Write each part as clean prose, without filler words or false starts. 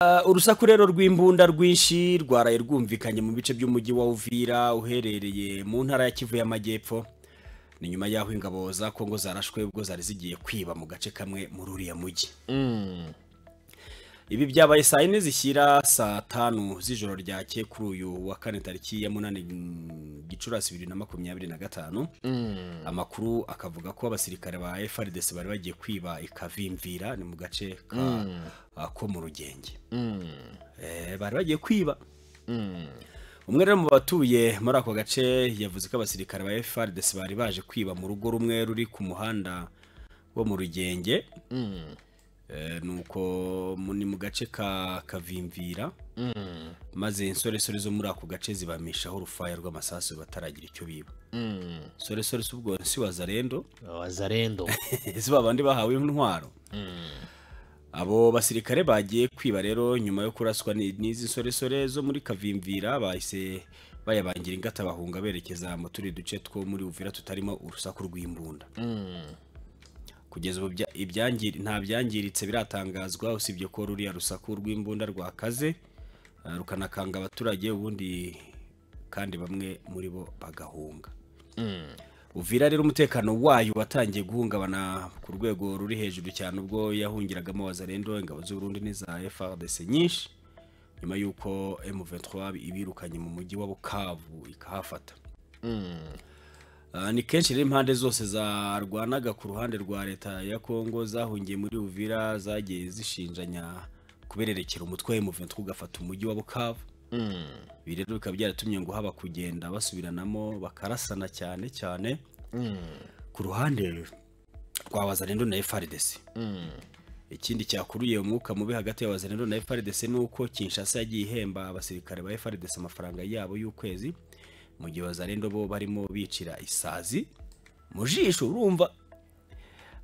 Urusaku rero rw'imbunda rwinshi rwaraye rwumvikanye mu bice by'umujyi wa Uvira uherereye mu ntara ya Kivu y'Amajyepfo. Ni nyuma y'aho ingabo za Kongo zarashwe ubwo zari zigiye kwiba mu gace kamwe muri uriya mujyi. Ibi byabaye saa 4 zishyira saa 5 z'ijoro ryakeye kuri uyu wa kane tariki ya 8 Gicurasi 2025. Amakuru akavuga ko abasirikare ba FARDC bari bagiye kwiba ikavimvira ni mu gace ko mu Rugenge. Bari bagiye kwiba. Umwe rero mu batuye muri ako gace yavuze ko abasirikare ba FARDC bari baje kwiba mu rugo rumwe ruri ku muhanda wo mu Rugenge. Nuko ni mu gace ka kavimvira. Maze insoresore zo muri ako gace zibamishaho urufaya rw'amasasu bataragira icyo biba. Soresore subwo si wazarendo si babandi bahawe intwaro. Abo basirikare bagiye kwiba rero nyuma yo kuraswa n'izi soresore zo muri kavimvira bahise bayabangira ingata bahunga berekeza mu turi duce two muri Uvira tutarimo urusaku rw'imbunda. Kugeza ubu nta byangiritse biratangazwa usibye ko ruriya rusaku rw'imbunda rwakaze rukanakanga abaturage ubundi kandi bamwe muri bo bagahunga. Uvira rero umutekano wayo watangiye guhungabana ku rwego ruri hejuru cyane ubwo yahungiragamo wazarendo ingabo z'u Burundi n'iza FARDC nyinshi nyuma yuko M23 ibirukanye mu mujyi wa Bukavu ikahafata. Ni kenshi rero impande zose zarwanaga ku ruhande rwa leta ya Kongo zahungiye muri Uvira zagiye zishinjanya kubererekera umutwe wa M23 ugafata umujyi wa Bukavu. Ibi rero bikaba byaratumye ngo haba kugenda basubiranamo bakarasana cyane ku ruhande rwa wazarendo na FARDC. Ikindi cyakuruye umwuka mubi hagati ya wazarendo na FARDC nuko Kinshasa yagiye ihemba abasirikare ba FARDC amafaranga yabo y'ukwezi mu gihe wazarendo bo barimo bicira isazi mu jisho. Urumva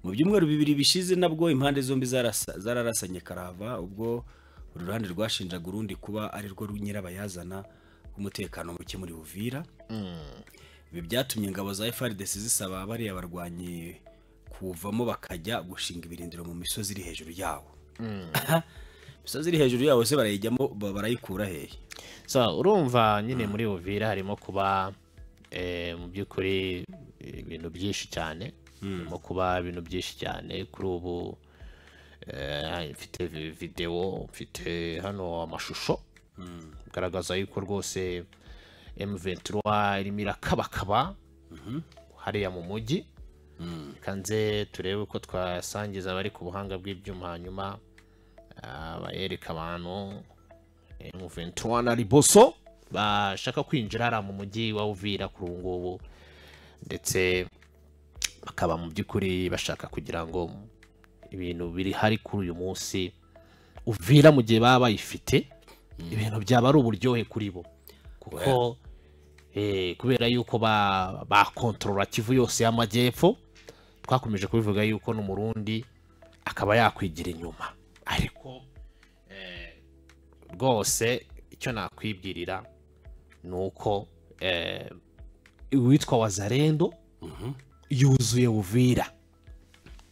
mu byumweru bibiri bishize nabwo impande zombi zararasanye karava ubwo uruhande rwashinjaga urundi kuba ari rwo nyirabayazana umutekano muke muri Uvira. Ibi byatumye ingabo za FARDC zisaba bari abarwanyi kuvamo bakajya gushinga ibirindiro mu misozi iri hejuru yawo. Misozi iri hejuru yawo se barayijyamo barayikura hehe? So urumva nyine muri Uvira harimo kuba mu byukuri ibintu byinshi cyane. Harimo kuba ibintu byinshi cyane kuri ubu. Mfite video, mfite hano amashusho garagaza yuko rwose M23 irimo irakabakaba hariya mu mujyi. Kanze turebe uko twasangiza bari ku buhanga bw'ibyuma hanyuma bayereka abantu M23 na Liboso bashaka kwinjira hariya mu mujyi wa Uvira kuri ubu ngubu, ndetse bakaba mu by'ukuri bashaka kugira ngo ibintu biri hari kuri uyu munsi Uvira mu gihe baba bayifite ibintu byaba ari uburyohe kuri bo kuko kubera yuko ba controla Kivu yose y'Amajyepfo. Twakomeje kubivuga yuko n'umurundi akaba yakwigira inyuma, ariko rwose icyo nakwibwirira nuko witwa wazarendo yuzuye Uvira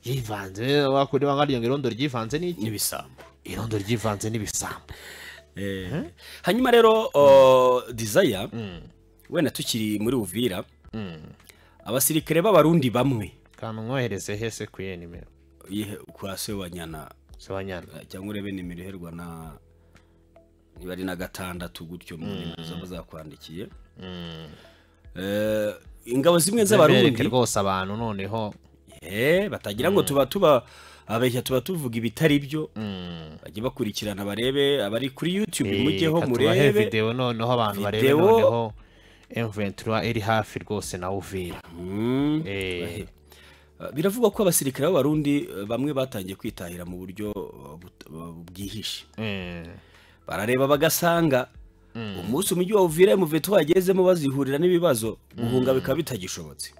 yivanze wakuri bangariye irondo ryivanze n'ibisambo. Irondo ryivanze n'ibisambo. Hanyuma rero Desire wenda tukiri muri Uvira abasirikare b'abarundi bamwe kandi mwohereze hese kuye nimero kwa se wanyana cyangwa urebe nimero iherwa na niba ari na 6 gutyo mu zaba zakwandikiye. Ingabo zimwe z'abarundi rwose abantu noneho batagira ngo tuba abeshya tuba tuvuga ibitari byo. Bajye bakurikirana barebe abari kuri YouTube mujyeho murebe video noneho abantu barebe noneho M23 iri hafi rwose na Uvira. Biravugwa ko abasirikare b'abarundi bamwe batangiye kwitahira mu buryo bwihishe. Barareba bagasanga umunsi umujyi wa Uvira M23 wagezemo bazihurira n'ibibazo guhunga bikaba bitagishobotse.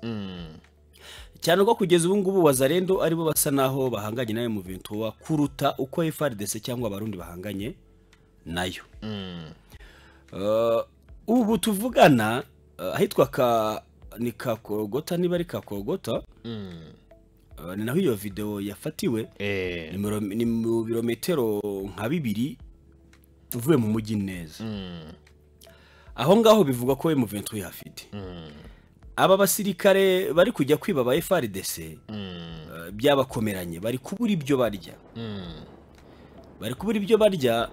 Cyane ko kugeza ubu ngubu wazarendo aribo basa naho bahanganye na M23 kuruta uko FARDC cyangwa abarundi bahanganye nayo. Ubu tuvugana ahitwa ni Kakogota, niba ari Kakogota ni naho iyo video yafatiwe ni mu birometero nka 2 uvuye mu mujyi neza aho ngaho bivuga ko M23 hafite aba basirikare bari kujya kwiba ba FARDC byabakomeranye bari kubura ibyo barya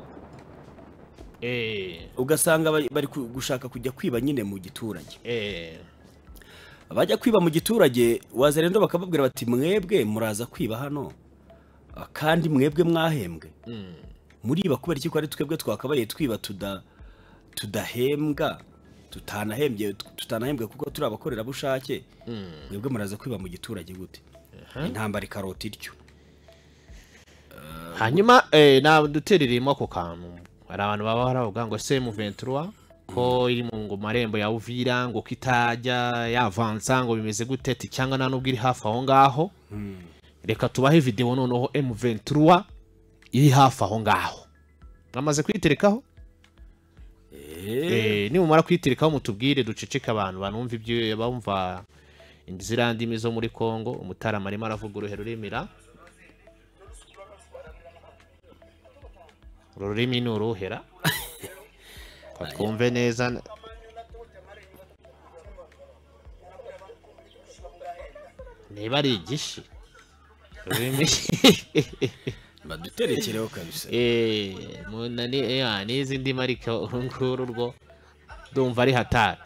ugasanga bari gushaka kujya kwiba nyine mu giturage bajya kwiba mu giturage wazarendo bakababwira bati mwebwe muraza kwiba hano kandi mwebwe mwahembwe muriba kubera iki ko ari twebwe twakabaye twiba tudahembwa tutanahembwe kuko turi abakorera bushake mwebwe muraza kwiba mu giturage gute intambara ikarota iryo hanyuma dutereremo ako kantu hari abantu baba baravuga ngo M23 ko iri mu marembo ya Uvira ngo kitajya yavansa ngo bimeze gutete cyangwa nta nubwo iri hafi aho ngaho reka tubahe video noneho M23 iri hafi aho ngaho mwamaze kwiterekaho ni mumara kwiterekaho mutubwire duceceka abantu banumva ibyo bumva inzira ndimi zo muri Kongo umutarama arimo aravuga uruhero rurimira ururimi ni uruhera twumve neza niba ari igishi ururimi baduterekereho kabisa n'izi ndimi ariko urunguru rwo ndumva ari hatari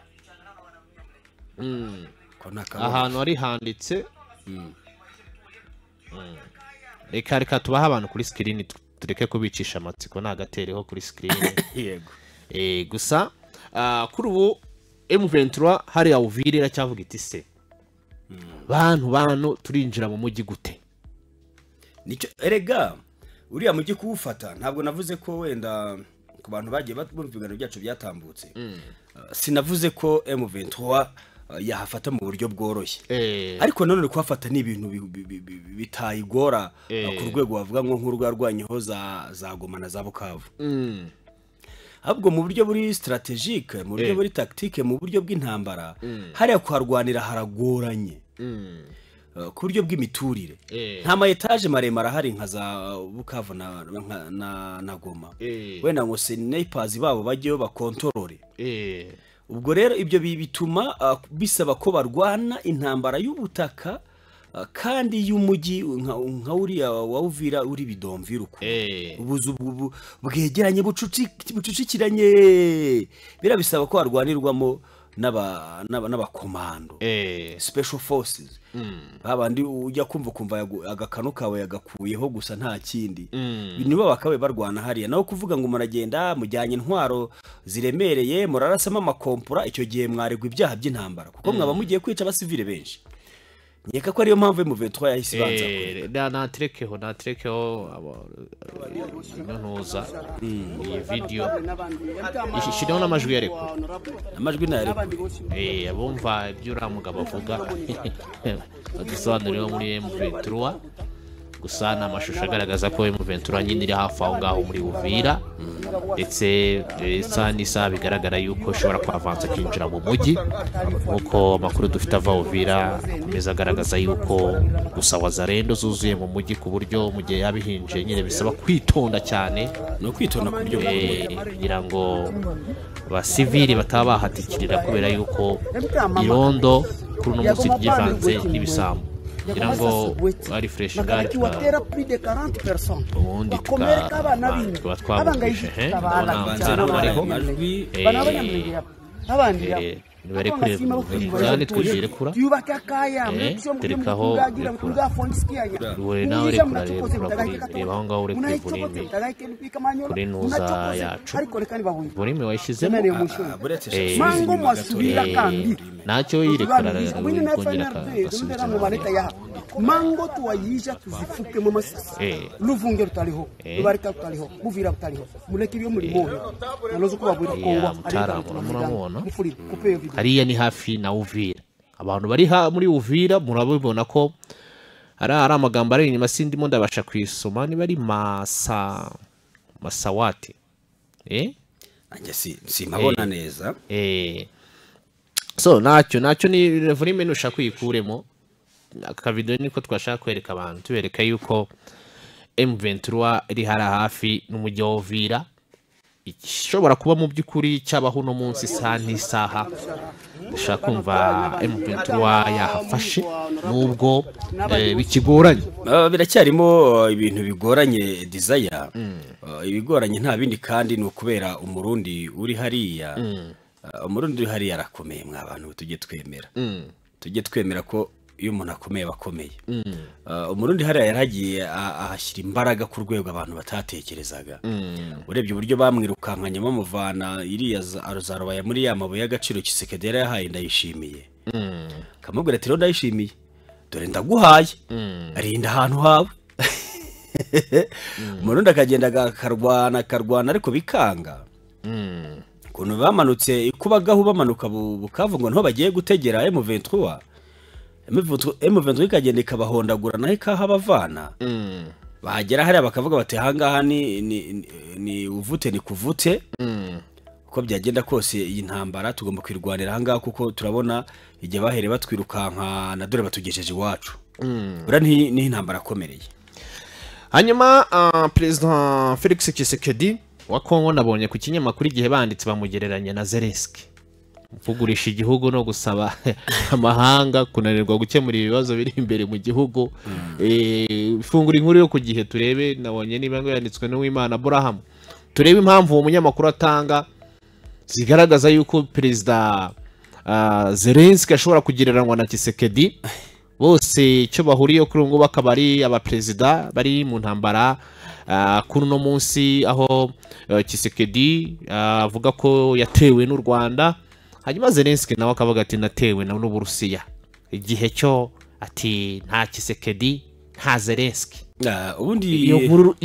ahantu ari handitse reka tubaha abantu kuri screen tureke kubicisha amatsiko nagatereho kuri screen yego gusa kuri ubu M23 hari Uvira iracyavuga iti se bantu turinjira mu mujyi gute nicyo erega uriya mujyi kuwufata ntabwo navuze ko wenda ku bantu bagiye bumva ibiganiro byacu byatambutse sinavuze ko M23 yahafata mu buryo bworoshye ariko nanone kuhafata ni ibintu bitayigora ku rwego bavuga ngo nk'urwarwanyeho za Goma na za Bukavu ahubwo mu buryo buri strategique mu buryo buri tactique mu buryo bw'intambara hariya kuharwanira haragoranye ku buryo bw'imiturire nta ma etage maremare ahari nka za Bukavu na Goma wenda ngo snipers babo bajyeyo bakontorore ubwo rero ibyo bituma bisaba ko barwana intambara y'ubutaka kandi y'umujyi nka uriya wa Uvira uri bidomvira uko ubuzu bwegeranye bucucikiranye birabisaba ko barwanirwamo n'abakomando special forces babandi ujya kumva agakano kawe yagakuyeho gusa nta kindi nibo bakabe barwana hariya naho kuvuga ngo muragenda mujyanye intwaro ziremereye murarasama amakompura icyo gihe mwaregwa ibyaha by'intambara kuko mwaba mugiye kwica abasivile benshi nyeka ko ariyo mpamvu M23 yahise banza naterekeho ntuza iyi video ishiriho n'amajwi yarekura amajwi nayarekura abumva ibyo uriya mugabo avuga badusobanuriyeho muri M23 gusa ni amashusho agaragaza ko M23 nyine iri hafi aho ngaho muri Uvira ndetse isa n'isaha bigaragara yuko ishobora kwavanza kwinjira mu mujyi nk'uko amakuru dufite ava Uvira akomeza agaragaza yuko gusa wazarendo zuzuye mu mujyi ku buryo mu gihe yabihinje nyine bisaba kwitonda cyane no kwitonda ku buryo kugira ngo abasivili bataba bahatikirira kubera yuko irondo kuri uno munsi ryivanze n'ibisambu kugira ngo ari fresh gari ubundi tukaba twabumvise bari kureba twigire kura terekaho ure nawe rekura reba aho ngaho ure kuri volume kuri nuza yacu volume wayishyizemo ntacyo yirekura kongera akasubiza mango tuwayisha tuzifuke mu masisi luvunge rutaliho rubarika rutaliho Uvira rutaliho mureke ibyo muri moyo nalozo kubabwira ko muramubona hariya ni hafi na Uvira abantu bari muri Uvira murabibona ko ari amagambo ari inyuma sindimo ndabasha kwisoma ni bari masawati anje si mabona neza so nacyo ni volume nushaka kuyikuremo aka video niko twashaka kwereka abantu tubereka yuko M23 iri hafi n'umujyi wa Uvira ishobora kuba mu by'ukuri cyabaho uno munsi isaha n'isaha dushaka kumva M23 yahafashe nubwo bikigoranye biracyarimo ibintu bigoranye Desire ibigoranye nta bindi kandi ni ukubera umurundi uri hariya umurundi uri hariya arakomeye mwa bantu tujye twemera ko iyo umuntu akomeye bakomeye umurundi hariya yaragiye ahashyira imbaraga ku rwego abantu batatekerezaga urebye uburyo bamwirukankanye bamuvana iriya aruzarobaya muri ya mabuye y'agaciro Tshisekedi yahaye ndayishimiye kamubwira ati ndayishimiye dore ndaguhaye arinda ahantu hawe umurundi akagenda akarwana ariko bikanga ukuntu bamanutse ikubagaho bamanuka Bukavu ngo niho bagiye gutegera M23 M23 ikagenda ikabahondagura naho ikahabavana bahagera hariya bakavuga bati ahangaha ni uvute ni kuvute uko byagenda kose iyi ntambara tugomba kwirwanira ahangaha kuko turabona igihe bahere batwirukanka na dore batugejeje iwacu ura ni intambara akomereye. Hanyuma President Felix Tshisekedi wa Kongo nabonye ku kinyamakuru igihe banditse bamugereranya na Zelensky kugurisha igihugu no gusaba amahanga kunanirwa gukemura ibibazo biri imbere mu gihugu ifungura inkuru yo ku gihe turebe nabonye niba ngo yanditswe n'Uwimana Abraham turebe impamvu uwo munyamakuru atanga zigaragaza yuko Perezida Zelensky ashobora kugereranywa na Tshisekedi bose icyo bahuriye kuri ngo bakabari abaperezida bari mu ntambara kuri no munsi aho Tshisekedi avuga ko yatewe n'u Rwanda hanyuma Zelensky nawe akavuga ati natewe na n'Uburusiya igihe cyo ati nta Tshisekedi nta Zelensky ubundi iyo nkuru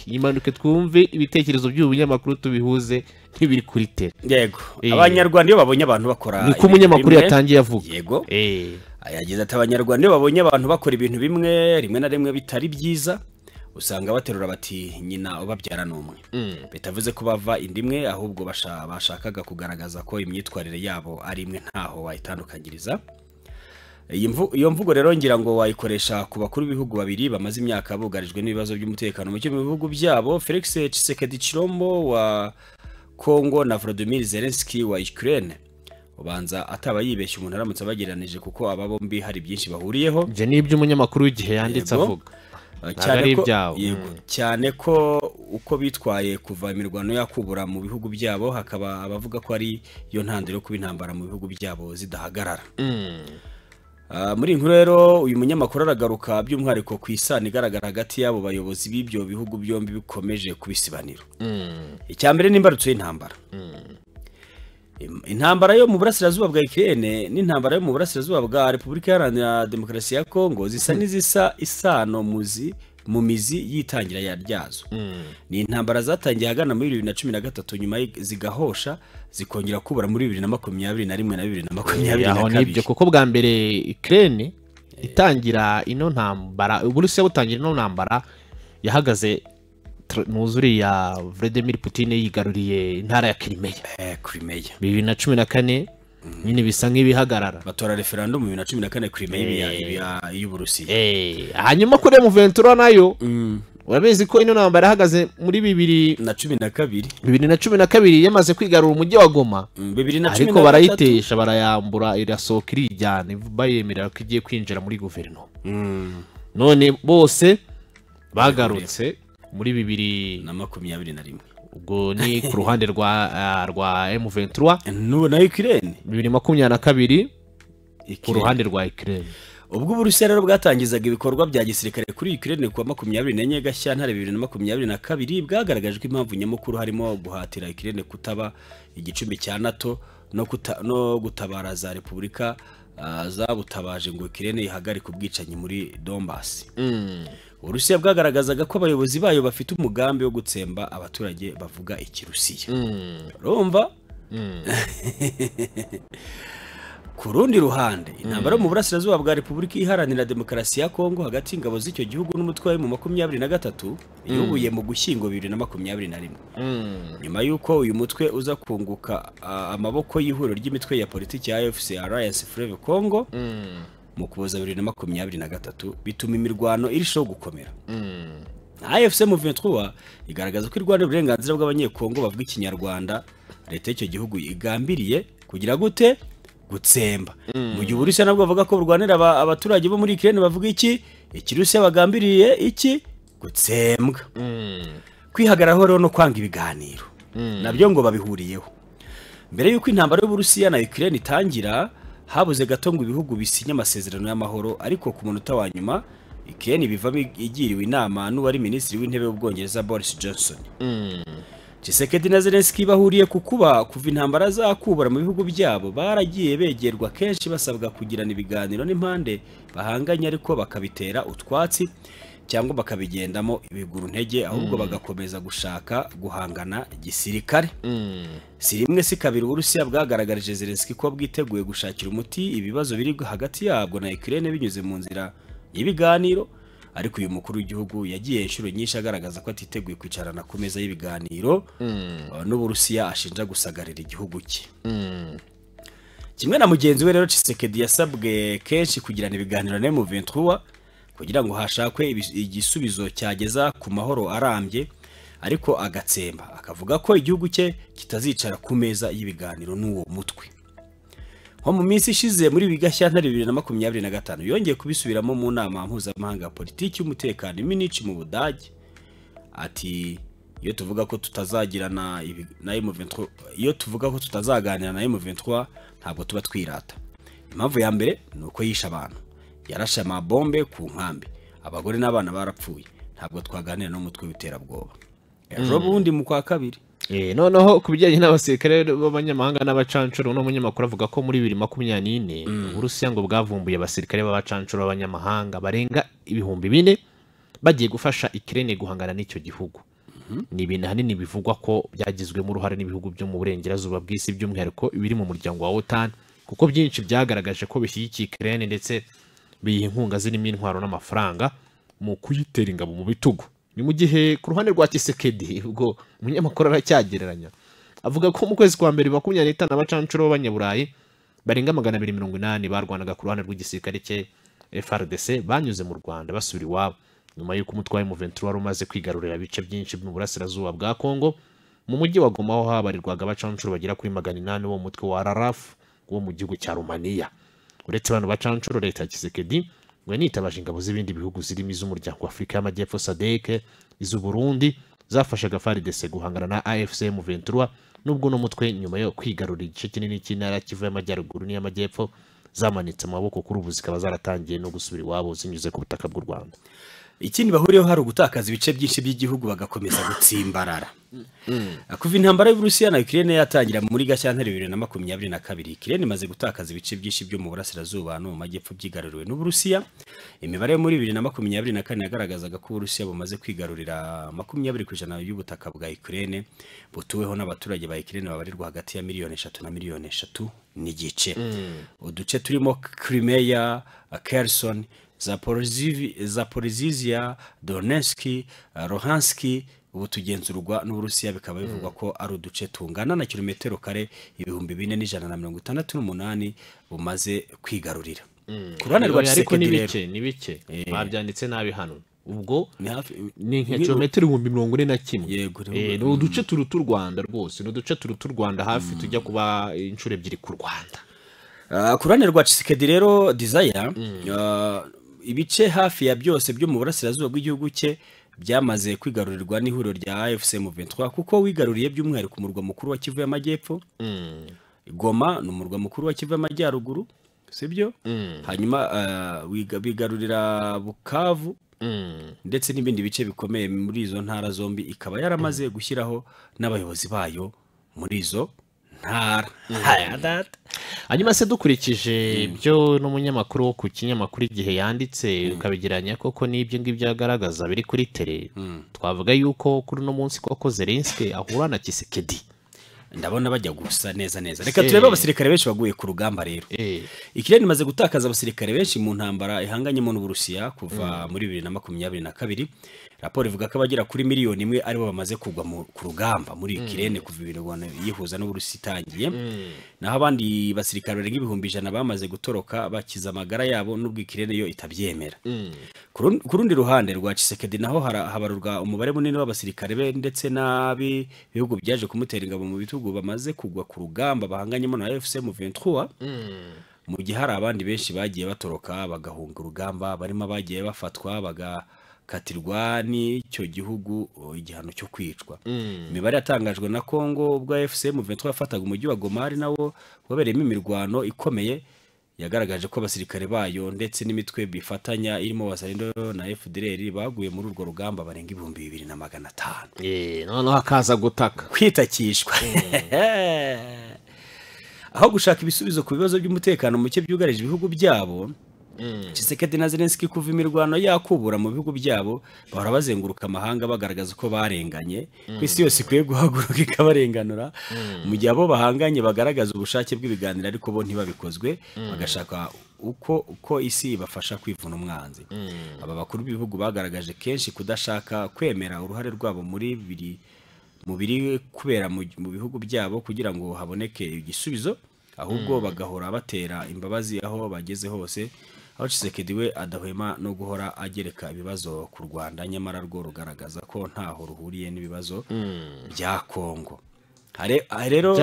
imanuke twumve ibitekerezo by'ubunyamakuru tubihuze ntibiri kuri tele yego abanyarwanda iyo babonye abantu bakora niko umunyamakuru yatangiye avuga yego yagize ati abanyarwanda iyo babonye abantu bakora ibintu rimwe na rimwe bitari byiza usanga baterura bati nyina ubabyara n'umwe bitavuze ko bava indimwe ahubwo bashakaga kugaragaza ko imyitwarire yabo ari imwe ntaho wayitandukanyiriza. Iyo mvugo rero ngira ngo wayikoresha ku bakuru b'ibihugu babiri bamaze imyaka bugarijwe n'ibibazo by'umutekano mu bihugu byabo Felix Tshisekedi Chilombo wa Kongo na Volodymyr Zelensky wa Ukraine ubanza ataba yibeshye umuntu aramutse abageranije kuko aba bombi hari byinshi bahuriyeho je nibyo umunyamakuru w'igihe yanditse avuga cyane ko uko bitwaye kuva imirwano yakubura mu bihugu byabo hakaba abavuga ko ari yo ntandaro kuba intambara mu bihugu byabo zidahagarara. Muri inkuru rero uyu munyamakuru aragaruka by'umwihariko ku isano igaragara hagati y'abo bayobozi b'ibyo bihugu byombi bikomeje kubisibanira. Icyambere n'imbarutso y'intambara. Intambara yo mu burasirazuba bwa Ukraine n'intambara yo mu burasirazuba bwa Repubulika Iharanira Demokarasi ya Kongo zisa n'izisa isano mu mizi yitangira yaryazo. Ni intambara zatangiye hagana muri 2013 nyuma zigahosha zikongera kubura muri 2021 na 2022. Aho nibyo kuko bwa mbere Ukraine itangira ino ntambara Uburusiya butangira ino ntambara yahagaze nuzuri ya Vladimir Putin yigaruriye intara ya Crimea 2014 nyine bisa nk'ibihagarara batora referendum 2014 Crimea y'Uburusiya hanyuma kuri M23 nayo urabizi ko ino ntambara yahagaze muri 2012 yamaze kwigarura umujyi wa Goma ariko barayitesha barayambura irasohoka irijyana bayemerera ko igiye kwinjira muri guverinoma none bose bagarutse muri 2021 ubwo ni ku ruhande rwa M23 na Ukraine 2022 ku ruhande rwa Ukraine ubwo Uburusiya rero bwatangizaga ibikorwa bya gisirikare kuri Ukraine kuwa 24 Gashyantare 2022 bwagaragajwe impamvu nyamukuru harimo guhatira Ukraine kutaba igicumbi cya NATO no gutabara za Repubulika zabutabaje ngo Ukraine ihagarike ubwicanyi muri Donbass. Uburusiya bwagaragazaga ko abayobozi bayo bafite umugambi wo gutsemba abaturage bavuga ikirusiya. Urumva? Ku rundi ruhande intambara mu burasirazuba bwa Repubulika Iharanira Demokarasi ya Kongo hagati y'ingabo z'icyo gihugu n'umutwe mu 23 yubuye mu Gushyingo 2021 nyuma yuko uyu mutwe uza kunguka amaboko y'ihuriro ry'imitwe ya politiki ya AFC Alliance Fleuve Congo mu kuboza 2023 bituma imirwano irisho gukomera. AFC M23 igaragaza ko irwanya uburenganzira bw'abanyekongo bavuga ikinyarwanda leta y'icyo gihugu igambiriye kugira gute gutsemba mu gihe Uburusiya nabwo bavuga ko burwanira abaturage bo muri Ukraine bavuga Ikirusiya bagambiriye gutsembwa kwihagararaho rero no kwanga ibiganiro nabyo ngo babihuriyeho mbere y'uko intambara y'Uburusiya na Ukraine itangira habuze gato ngo ibihugu bisinye amasezerano y'amahoro ariko ku munota wa nyuma Ukraine bivamo igiriwe inama n'uwari minisitiri w'intebe w'Ubwongereza Boris Johnson. Tshisekedi na Zelensky bahuriye kuva intambara zakubura mu bihugu byabo baragiye begerwa kenshi basabwa kugirana ibiganiro n'impande bahanganye ariko bakabitera utwatsi cyangwa bakabigendamo ibiguru ntege ahubwo bagakomeza gushaka guhangana gisirikare. Si rimwe si kabiri Uburusiya bwagaragarije Zelensky ko bwiteguye gushakira umuti ibibazo biri hagati yabwo na Ukraine binyuze mu nzira y'ibiganiro ariko uyu mukuru w'igihugu yagiye inshuro nyinshi agaragaza ko atiteguye kwicarana ku meza y'ibiganiro n'Uburusiya ashinja gusagarira igihugu cye. Kimwe na mugenzi we rero Tshisekedi yasabwe kenshi kugirana ibiganiro na M23 kugira ngo hashakwe igisubizo cyageza ku mahoro arambye ariko agatsemba akavuga ko igihugu cye kitazicara ku meza y'ibiganiro n'uwo mutwe. Nko mu minsi ishize muri Gashyantare 2025 yongeye kubisubiramo mu nama mpuzamahanga ya politiki y'umutekano i Munich mu Budage ati iyo tuvuga ko tutazagirana na M23 iyo tuvuga ko tutazaganira na M23 ntabwo tuba twirata. Impamvu ya mbere nuko yisha abantu yarashe amabombe ku nkambi abagore n'abana barapfuye ntabwo twaganira n'umutwe w'iterabwoba. Ejo bundi mu kwa kabiri noneho kubijyanye n'abasirikare b'abanyamahanga n'abacancuro n'umunyamakuru avuga ko muri 2024 Uburusiya ngo bwavumbuye abasirikare b'abacancuro b'abanyamahanga barenga 4,000 bagiye gufasha Ukraine guhangana n'icyo gihugu. Ni ibintu hanini bivugwa ko byagizwemo uruhare n'ibihugu byo mu burengerazuba bw'isi by'umwihariko biri mu muryango wa OTAN kuko byinshi byagaragaje ko bishyigikiye Ukraine ndetse biyiha inkunga zirimo intwaro n'amafaranga mu kuyitera ingabo mu bitugu. Ni mu gihe ku ruhande rwa Tshisekedi ubwo umunyamakuru aracyagereranya avuga ko mu kwezi kwa mbere 2025 abacancuro b'abanyaburayi barenga 280 barwanaga ku ruhande rw'igisirikare cye FARDC banyuze mu Rwanda basubira iwabo nyuma y'uko umutwe wa M23 wari umaze kwigarurira ibice byinshi mu burasirazuba bwa Kongo. Mu mujyi wa Goma ho habarirwaga abacancuro bagera kuri 800 bo mutwe wa RRF wo mu gihugu cya Romania. Uretse abantu bacancuro leta ya Tshisekedi ngo nitabaje ingabo z'ibindi bihugu zirimo iz'umuryango wa Afrika y'Amajyepfo SADC iz'u Burundi zafashaga FARDC guhangana na AFC M23 nubwo no mutwe nyuma yo kwigarurira igice kinini cy'intara Kivu y'Amajyaruguru n'iy'Amajyepfo zamanitse amaboko kuri ubu zikaba zaratangiye no gusubira iwabo zinyuze ku butaka bw'u Rwanda. Ikindi bahuriyeho hari ugutakaza ibice byinshi by'igihugu bagakomeza gutsimbarara. Kuva intambara y'Uburusiya na Ukraine yatangira muri Gashyantare 2022 Ukraine imaze gutakaza ibice byinshi byo mu burasirazuba no mu majyepfo byigaruriwe n'Uburusiya. Imibare muri 2024 yagaragazaga ko Uburusiya bumaze kwigarurira 20% y'ubutaka bwa Ukraine butuweho n'abaturage ba Ukraine babarirwa hagati ya 3 na 3 n'igice. Uduce turimo Crimea, Kherson, Zaporizhzhia, Donetsk, Luhansk ubu tugenzurwa n'Uburusiya bikaba bivugwa ko ari uduce tungana na kilometero kare 4168 bumaze kwigarurira. Kurana rwa Tshisekedi ni bike babyanditse nabi hano ubwo ni nka kilometero 41,000 yego no uduce turutu Rwanda rwose no duce turutu Rwanda hafi tujya kuba inshuro ebyiri ku Rwanda. Kurana rwa Tshisekedi rero desire ibice hafi ya byose byo mu burasirazuba bw'igihugu cye byamaze kwigarurirwa n'ihuriro rya AFC M23 kuko wigaruriye by'umwihariko umurwa mukuru wa Kivu y'Amajyepfo. Goma ni umurwa mukuru wa Kivu y'Amajyaruguru sibyo? Hanyuma bigarurira Bukavu ndetse n'ibindi bice bikomeye muri izo ntara zombi ikaba yaramaze gushyiraho n'abayobozi bayo muri izo ntara. Hanyuma se dukurikije byo n'umunyamakuru wo ku kinyamakuru igihe yanditse ukabigiranya koko n'ibyo ngibyo yagaragaza biri kuri tele twavuga yuko kuri no munsi koko Zelensky ahura na Tshisekedi ndabona bajya gusa neza reka turebe abasirikare benshi baguye ku rugamba rero Ukraine imaze gutakaza abasirikare benshi mu ntambara ihanganyemo n'Uburusiya kuva muri 2022 raporo ivuga ko abagera kuri miliyoni imwe aribo bamaze kugwa ku rugamba muri Ukraine kuva ibintu yihuza n'Uburusiya itangiye naho abandi basirikare barenga 100,000 bamaze gutoroka bakiza amagara yabo n'ubwo Ukraine yo itabyemera ku rundi ruhande rwa Tshisekedi naho habarurwa umubare munini w'abasirikare be ndetse n'abi bihugu byaje kumutera ingabo mu bitugu bamaze kugwa ku rugamba bahanganyemo na FCM23 mu gihe hari abandi benshi bagiye batoroka bagahunga urugamba barimo bagiye bafatwa katirwa n'icyo gihugu igihano cyo kwicwa imibare yatangajwe na Kongo ubwo FCM23 yafataga umujyi wa Goma ari nawo wabereyemo imirwano ikomeye yagaragaje ko abasirikare bayo ndetse n'imitwe bifatanya irimo Wazalendo na FDLR baguye muri urwo rugamba barenga 2,500 noneho hakaza gutaka kwitakishwa aho gushaka ibisubizo ku bibazo by'umutekano muke byugarije ibihugu byabo Tshisekedi na Zelensky kuva imirwano yakubura mu bihugu byabo bahora bazenguruka amahanga bagaragaza ko barenganye kwisi yose ikwiye guhaguruka ikabarenganura mu gihe abo bahanganye bagaragaza ubushake bw'ibiganiro ariko bo ntibabikozwe bagashaka uko isi bafasha kwivuna umwanzi aba bakuru b'ibihugu bagaragaje kenshi kudashaka kwemera uruhare rwabo muri biri kubera mu bihugu byabo kugira ngo haboneke igisubizo ahubwo bagahora batera imbabazi aho bageze hose aho Tshisekedi we adahwema no guhora agereka ibibazo ku Rwanda nyamara rwo rugaragaza ko ntaho ruhuriye n'ibibazo bya Kongo rero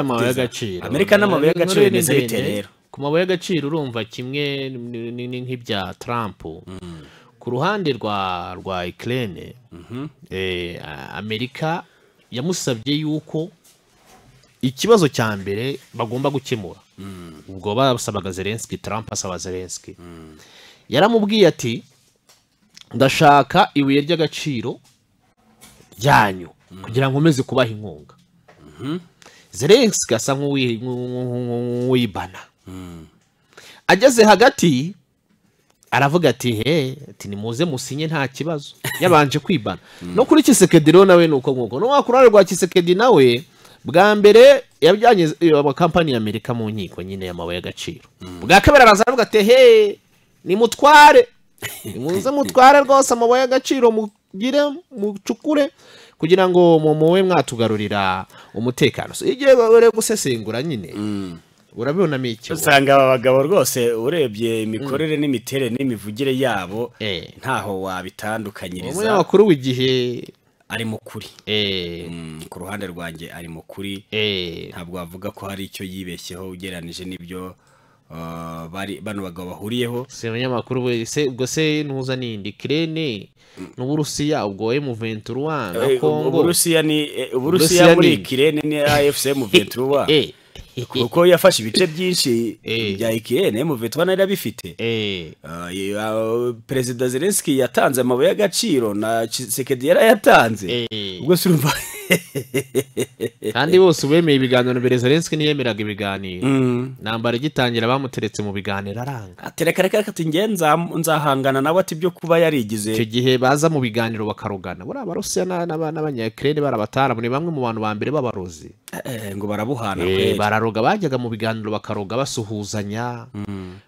Amerika n'amabuye y'agaciro bimeze bite rero ku mabuye y'agaciro urumva kimwe nk'ibya Trump ku ruhande rwa Ukraine Amerika yamusabye yuko ikibazo cya mbere bagomba gukemura ubwo basabaga Zelensky Trump asaba Zelensky yaramubwiye ati ndashaka ibuye ry'agaciro ryanyu kugira ngo umeze kubaha inkunga Zelensky asa nk'uwibana ageze hagati aravuga ati nimuze musinye nta kibazo yabanje kwibana no kuri Tshisekedi rero nawe nuko nguko no wakurare rwa Tshisekedi nawe bwa mbere yabyanye abakampani y'Amerika mu nkiko nyine y'amabuye y'agaciro bwa kabiri araza aravuga ati nimutware nimuze mutware rwose amabuye y'agaciro mugire mucukure kugira ngo muwe mwatugarurira umutekano igiye bare gusesengura nyine urabibonamo icyo usanga aba bagabo rwose urebye imikorere n'imiterere n'imivugire yabo ntaho wabitandukanyiriza umunyamakuru w'igihe ari mukuri ku ruhande rwanjye ari mukuri ntabwo wavuga ko hari icyo yibeshyeho ugereranije n'ibyo bano bagabo bahuriyeho se abanyamakuru wese ubwo se ntuza nindi Ukraine n'Uburusiya ubwo M23 na Kongo Uburusiya muri Ukraine ni AFC/M23 kuko yafashe ibice byinshi bya Ukraine M23 nari abifite President Zelensky yatanze amabuye y'agaciro na Tshisekedi yarayatanze ubwo surumva kandi bose ubemeye ibiganiro mbere Zelensky niyemeraga ibiganiro nambara igitangira bamuteretse mu biganiro aranga atereka ati nzahangana nawe ati byo kuba yarigize icyo gihe baza mu biganiro bakarogana buri abarusiya n'abanya-Ukraine barabatara muri bamwe mu bantu ba mbere b'abarozi ngo barabuhana bararoga bajyaga mu biganiro bakaroga basuhuzanya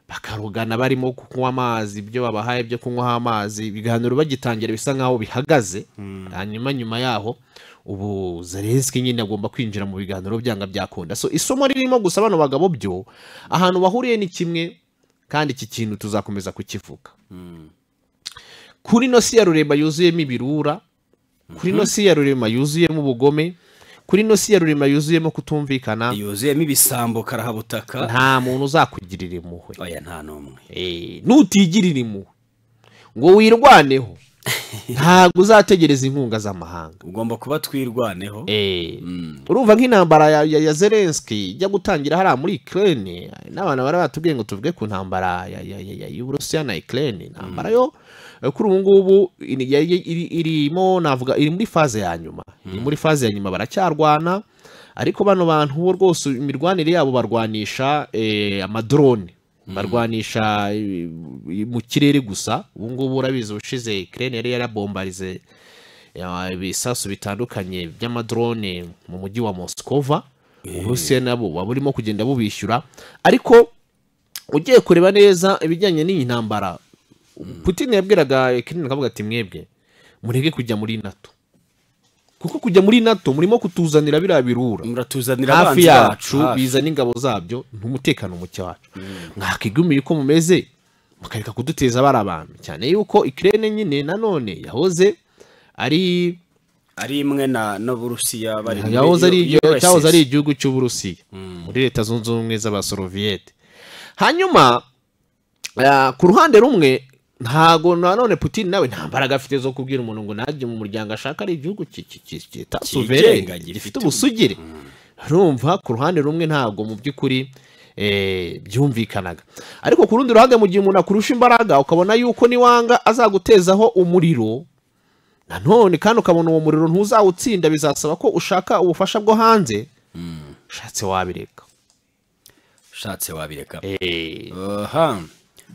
bakarogana barimo kunywa amazi ibyo babahaye byo kunywa amazi ibiganiro bagitangira bisa nkaho bihagaze hanyuma nyuma yaho ubu Zelensky nyine agomba kwinjira mu biganiro byanga byakunda so isomo ririmo gusa bano bagabo byo ahantu bahuriye ni kimwe kandi iki kintu tuzakomeza kukivuga kuri no si ya Rurema yuzuyemo ibirura kuri no si ya Rurema yuzuyemo ubugome kuri no si ya Rurema yuzuyemo kutumvikana yuzuyemo ibisambo karahabutaka nta muntu uzakugirira impuhwe oya nta numwe nutigirira impuhwe ngo wirwaneho ntabwo uzategereza inkunga z'amahanga ugomba kuba twirwaneho urumva nk'intambara ya Zelensky ijya gutangira hariya muri Ukraine n'abantu bari batubwiye ngo tuvuge ku ntambara y'Uburusiya na Ukraine intambara yo kuri ubu ngubu irimo navuga iri muri faze ya nyuma baracyarwana ariko bano bantu bo rwose imirwanire yabo barwanisha amadrone barwanisha mu kirere gusa ubu ngubu urabizi ushize Ukraine yari yarabombarize ibisasu bitandukanye by'amadrone mu mujyi wa Moskova Uburusiya nabo burimo kugenda bubishyura, ariko ugiye kureba neza ibijyanye n'iyi ntambara, Putin yabwiraga Ukraine akavuga ati mwebwe mureke kujya muri NATO, kuko kujya muri NATO murimo kutuzanira biriya birura, muratuzanira hafi abanzi yacu bacu bizana ingabo zabyo, n'umutekano muke wacu, mwakigumiye uko mumeze mukareka kuduteza bari abantu, cyane yuko Ukraine nyine nanone yahoze ari imwe na Burusiya bari cyahoze ari igihugu cy'Uburusiya muri Leta Zunze Ubumwe z'Abasoviete. Hanyuma ku ruhande rumwe ntago nanone Putin nawe nta mbaraga afite zo kubwira umuntu ngo najye mu muryango ashaka ari igihugu kitasuverenge gifite ubusugire. Urumva ku ruhande rumwe ntago mu by'ukuri byumvikanaga, ariko ku rundi ruhande mu gihe umuntu akurusha imbaraga ukabona yuko niwanga azagutezaho umuriro nanone, kandi ukabona uwo muriro ntuzawutsinda, bizasaba ko ushaka ubufasha bwo hanze, ushatse wabireka.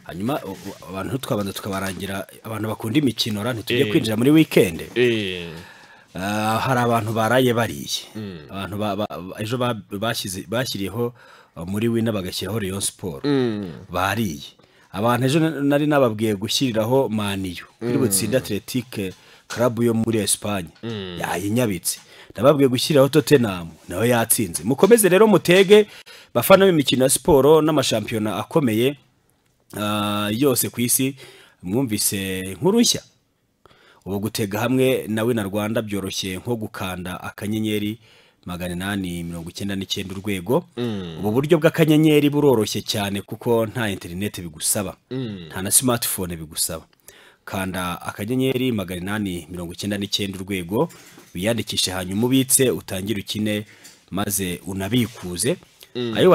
Hanyuma abantu twabanza tukabarangira abantu bakunda imikino ntitujye kwinjira muri weekend. Hari abantu baraye bariye, abantu ejo bashyiriyeho muri wina bagashyiraho Rayon Sport bariye. Abantu ejo nari nababwiye gushyiriraho Maniyo kuri butsinda Athletic Club yo muri Espagne yayinyabitse, nababwiye gushyiraho Tottenham nawe yatsinze. Mukomeze rero mutege bafana b'imikino ya siporo n'amashampiyona akomeye yose ku isi, mwumvise nk'urushya. Ubu gutega hamwe na Wina Rwanda byoroshye nko gukanda akanyenyeri 899 urwego. Ubu buryo bw'akanyenyeri buroroshye cyane kuko nta internet bigusaba, nta na smartphone bigusaba. Kanda akanyenyeri 899 urwego wiyandikishe, hanyuma ubitse utangire ukine maze unabikuze ayo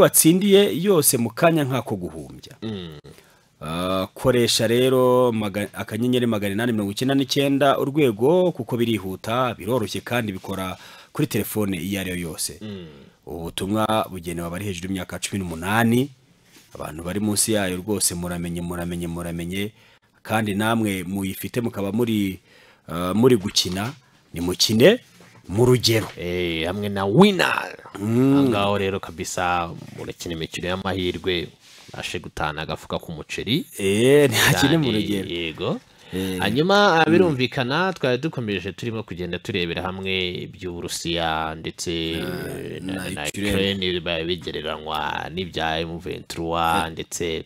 watsindiye yose mu kanya nk'ako guhumbya. Koresha rero akanyenyeri 899 urwego kuko birihuta, biroroshye kandi bikora kuri telefone iyo ari yo yose. Ubutumwa bugenewe abari hejuru y'imyaka 18, abantu bari munsi yayo rwose muramenye, kandi namwe muyifite mukaba muri gukina, ni mukine mu rugero hamwe na Winner. Ngaho rero kabisa murakina imikino y'amahirwe, ashe gutana agafuka k'umuceri ntakine mu rugero. Yego. Hanyuma birumvikana twari dukomeje turimo kugenda turebera hamwe iby'Uburusiya ndetse na Ukraine bigereranywa n'ibya M23 ndetse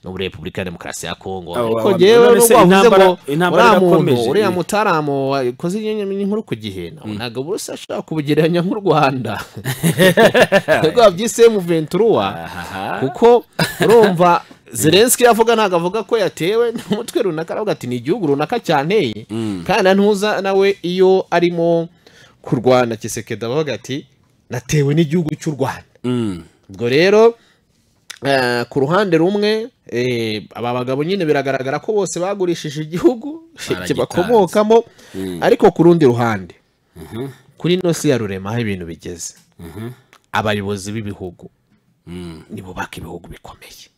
no muri Repubulika ya Demokarasi ya Kongo. Ariko jewe uriya mutaramo wakoze inkuru ku gihe nabonaga Uburusiya ashaka kubugereranya nk'u Rwanda ubwo babyise M23, kuko urumva Zelensky yavuga nagavuga ko yatewe n'umutwe runaka, aravuga ati ni igihugu runaka cyanteye, kandi ntuza nawe iyo arimo kurwana Kisekedi avuga ati natewe n'igihugu cy'u Rwanda. Ubwo rero ku ruhande rumwe aba bagabo nyine biragaragara ko bose bagurishije igihugu kibakomokamo, ariko ku rundi ruhande kuri nosi ya Rurema aho ibintu bigeze, abayobozi b'ibihugu nibo baka ibihugu bikomeye.